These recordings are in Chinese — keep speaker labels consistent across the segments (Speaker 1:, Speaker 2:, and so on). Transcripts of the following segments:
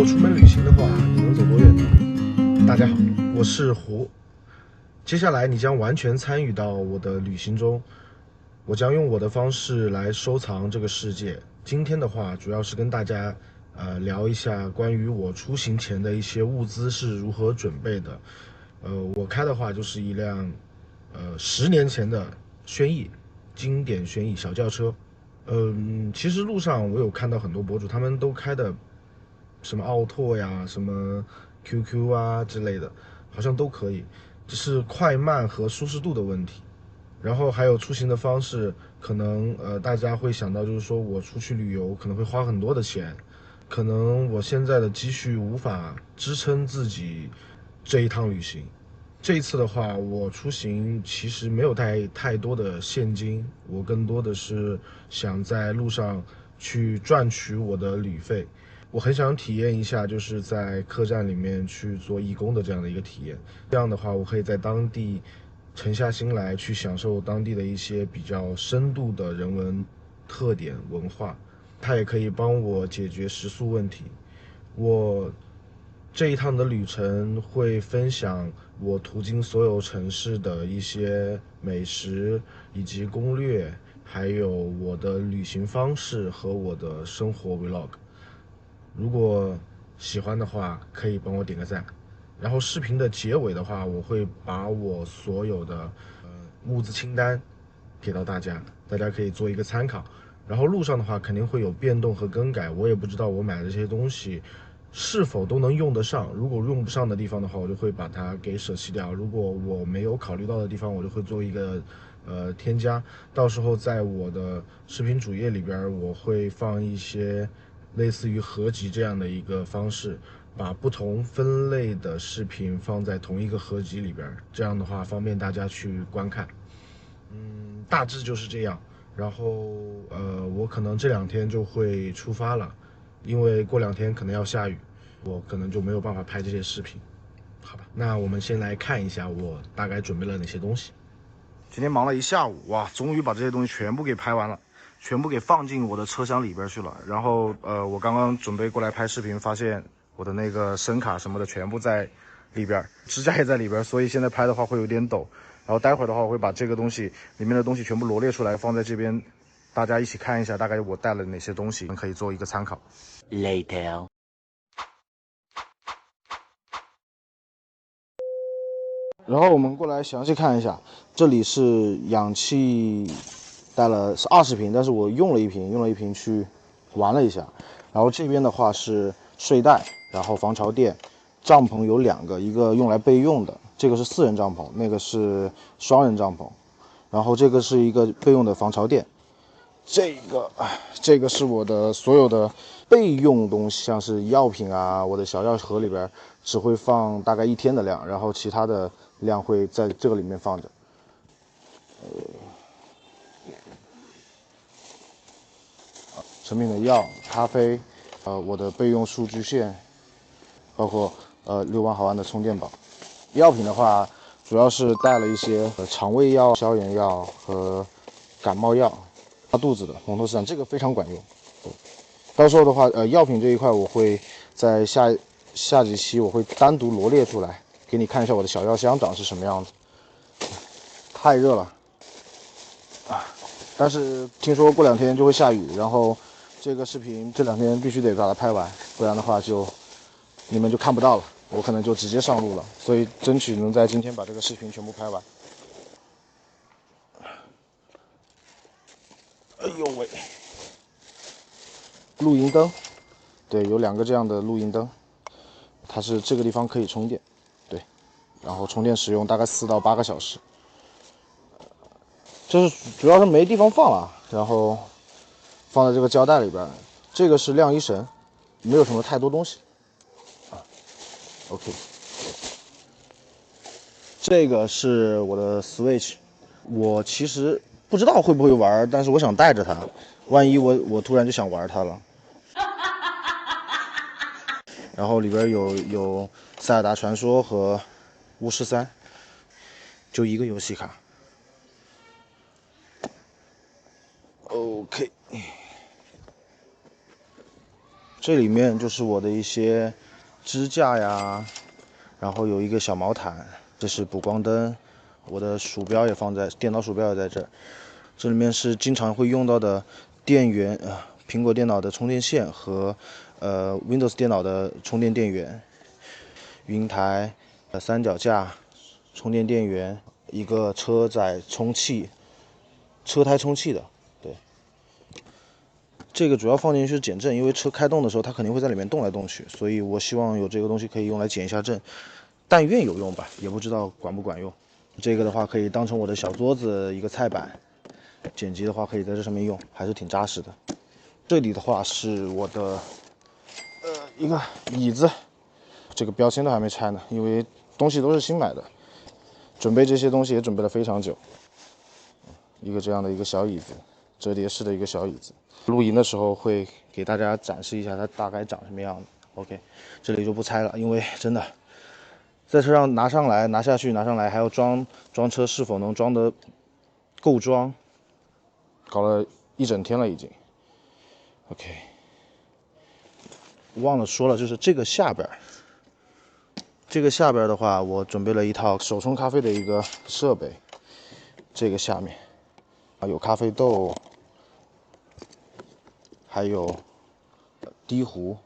Speaker 1: 出门旅行的话，你能走多远呢？大家好，我是胡。接下来你将完全参与到我的旅行中，我将用我的方式来收藏这个世界。今天的话，主要是跟大家聊一下关于我出行前的一些物资是如何准备的。我开的话就是一辆10年前的轩逸，经典轩逸小轿车。其实路上我有看到很多博主，他们都开的什么奥拓呀、什么 QQ 啊之类的，好像都可以，只是快慢和舒适度的问题。然后还有出行的方式，可能大家会想到就是说我出去旅游可能会花很多的钱，可能我现在的积蓄无法支撑自己这一趟旅行。这一次的话，我出行其实没有带太多的现金，我更多的是想在路上去赚取我的旅费。我很想体验一下，就是在客栈里面去做义工的这样的一个体验。这样的话，我可以在当地沉下心来去享受当地的一些比较深度的人文特点文化。它也可以帮我解决食宿问题。我这一趟的旅程会分享我途经所有城市的一些美食以及攻略，还有我的旅行方式和我的生活 vlog。如果喜欢的话，可以帮我点个赞。然后视频的结尾的话，我会把我所有的物资清单给到大家，大家可以做一个参考。然后路上的话肯定会有变动和更改，我也不知道我买的这些东西是否都能用得上。如果用不上的地方的话，我就会把它给舍弃掉；如果我没有考虑到的地方，我就会做一个添加。到时候在我的视频主页里边，我会放一些类似于合集这样的一个方式，把不同分类的视频放在同一个合集里边，这样的话方便大家去观看。大致就是这样。然后我可能这2天就会出发了，因为过2天可能要下雨，我可能就没有办法拍这些视频。好吧，那我们先来看一下我大概准备了哪些东西。今天忙了一下午，哇，终于把这些东西全部给拍完了，全部给放进我的车厢里边去了。然后我刚刚准备过来拍视频，发现我的那个声卡什么的全部在里边，支架也在里边，所以现在拍的话会有点抖。然后待会儿的话，我会把这个东西里面的东西全部罗列出来，放在这边，大家一起看一下，大概我带了哪些东西，可以做一个参考。
Speaker 2: Later。
Speaker 1: 然后我们过来详细看一下，这里是氧气带了是20瓶，但是我用了一瓶去玩了一下。然后这边的话是睡袋，然后防潮垫，帐篷有2个，一个用来备用的，这个是4人帐篷，那个是双人帐篷。然后这个是一个备用的防潮垫，这个是我的所有的备用东西，像是药品啊，我的小药盒里边只会放大概1天的量，然后其他的量会在这个里面放着。成品的药、咖啡，我的备用数据线，包括6万毫安的充电宝。药品的话，主要是带了一些肠胃药、消炎药和感冒药，拉肚子的蒙头斯坦，这个非常管用。对，到时候的话，药品这一块我会在下几期我会单独罗列出来，给你看一下我的小药箱长是什么样子。太热了啊！但是听说过2天就会下雨，然后这个视频这2天必须得把它拍完，不然的话你们就看不到了，我可能就直接上路了，所以争取能在今天把这个视频全部拍完。哎呦喂！露营灯，对，有2个这样的露营灯，它是这个地方可以充电，对，然后充电使用大概4到8个小时。这是主要是没地方放了，然后放在这个胶带里边。这个是晾衣绳，没有什么太多东西。OK， 这个是我的 Switch， 我其实不知道会不会玩，但是我想带着它，万一我突然就想玩它了。然后里边有塞尔达传说和巫师3，就1个游戏卡。OK，这里面就是我的一些支架呀，然后有一个小毛毯，这是补光灯，我的鼠标也放在，电脑鼠标也在这儿。这里面是经常会用到的电源，苹果电脑的充电线和Windows 电脑的充电电源，云台，三脚架，充电电源，一个车载充气，车胎充气的，对。这个主要放进去是减震，因为车开动的时候它肯定会在里面动来动去，所以我希望有这个东西可以用来减一下震，但愿有用吧，也不知道管不管用。这个的话可以当成我的小桌子一个菜板，剪辑的话可以在这上面用，还是挺扎实的。这里的话是我的一个椅子，这个标签都还没拆呢，因为东西都是新买的，准备这些东西也准备了非常久。一个这样的一个小椅子，折叠式的一个小椅子。露营的时候会给大家展示一下它大概长什么样子。OK， 这里就不拆了，因为真的在车上拿上来、拿下去、拿上来，还要装车，是否能装得够装，搞了一整天了已经。OK， 忘了说了，就是这个下边的话，我准备了一套手冲咖啡的一个设备。这个下面有咖啡豆，还有滴壶，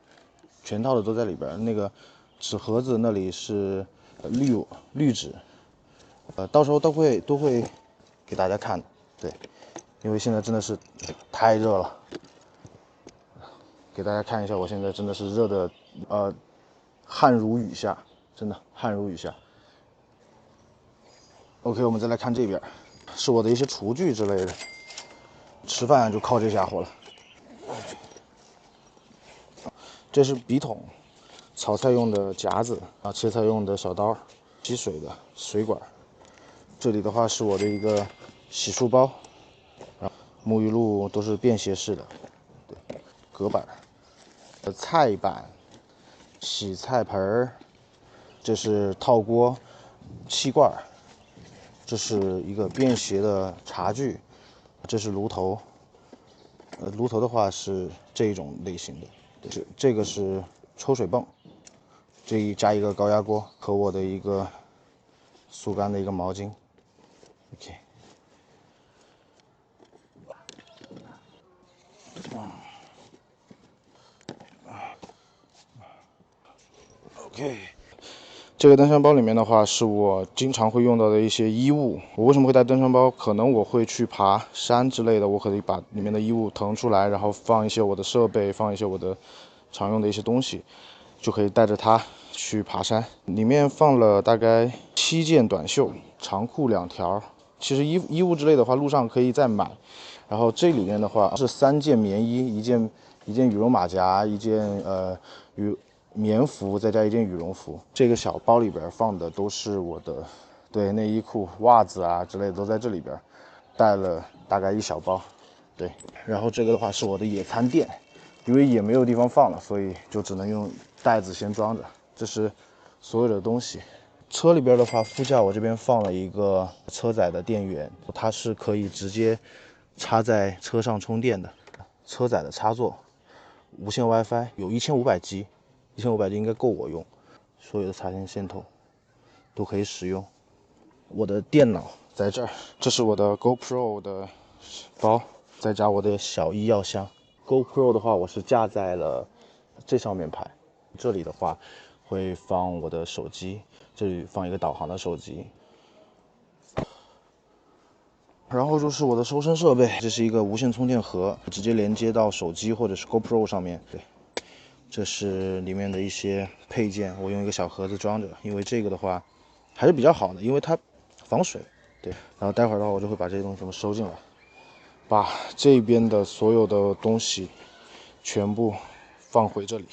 Speaker 1: 全套的都在里边。那个纸盒子那里是滤纸，到时候都会给大家看的。对，因为现在真的是太热了，给大家看一下，我现在真的是热的汗如雨下，真的汗如雨下。OK， 我们再来看这边，是我的一些厨具之类的，吃饭就靠这家伙了。这是笔筒，炒菜用的夹子啊，切菜用的小刀，吸水的水管。这里的话是我的一个洗漱包，沐浴露都是便携式的，对，隔板，菜板，洗菜盆儿，这是套锅，气罐，这是一个便携的茶具，这是炉头，炉头的话是这一种类型的。这个是抽水泵，加一个高压锅和我的一个速干的一个毛巾。OK， OK， 这个登山包里面的话是我经常会用到的一些衣物。我为什么会带登山包？可能我会去爬山之类的，我可以把里面的衣物腾出来，然后放一些我的设备，放一些我的常用的一些东西，就可以带着它去爬山。里面放了大概7件短袖，长裤2条。其实衣物之类的话，路上可以再买。然后这里面的话是3件棉衣，一件羽绒马甲，一件棉服，再加一件羽绒服。这个小包里边放的都是我的内衣裤、袜子啊之类的都在这里边，带了大概一小包。对，然后这个的话是我的野餐垫，因为也没有地方放了，所以就只能用袋子先装着。这是所有的东西。车里边的话，副驾我这边放了一个车载的电源，它是可以直接插在车上充电的，车载的插座，无线 WiFi， 有1500G，1500G 应该够我用，所有的插线线头都可以使用。我的电脑在这儿，这是我的 GoPro 的包，再加我的小医药箱。GoPro 的话，我是架在了这上面排，这里的话会放我的手机，这里放一个导航的手机。然后就是我的收声设备，这是一个无线充电盒，直接连接到手机或者是 GoPro 上面。对，这是里面的一些配件，我用一个小盒子装着，因为这个的话还是比较好的，因为它防水。对，然后待会儿的话我就会把这些东西全部收进来，把这边的所有的东西全部放回这里。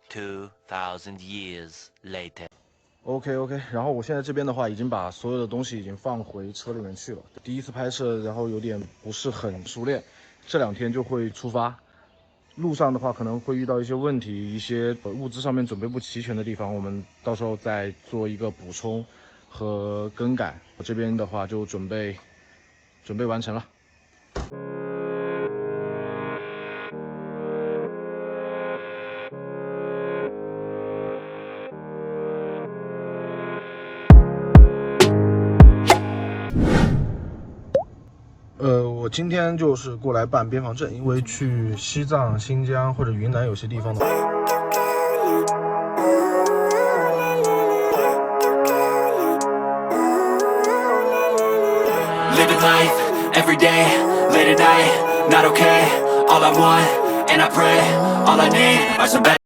Speaker 2: 2000 years later。OK，
Speaker 1: 然后我现在这边的话，已经把所有的东西已经放回车里面去了。第一次拍摄，然后有点不是很熟练，这2天就会出发。路上的话可能会遇到一些问题，一些物资上面准备不齐全的地方，我们到时候再做一个补充和更改。我这边的话就准备完成了。我今天就是过来办边防证，因为去西藏、新疆或者云南有些地方的。
Speaker 3: Living life, every day, late at night, not okay. All I want, and I pray, all I need are some better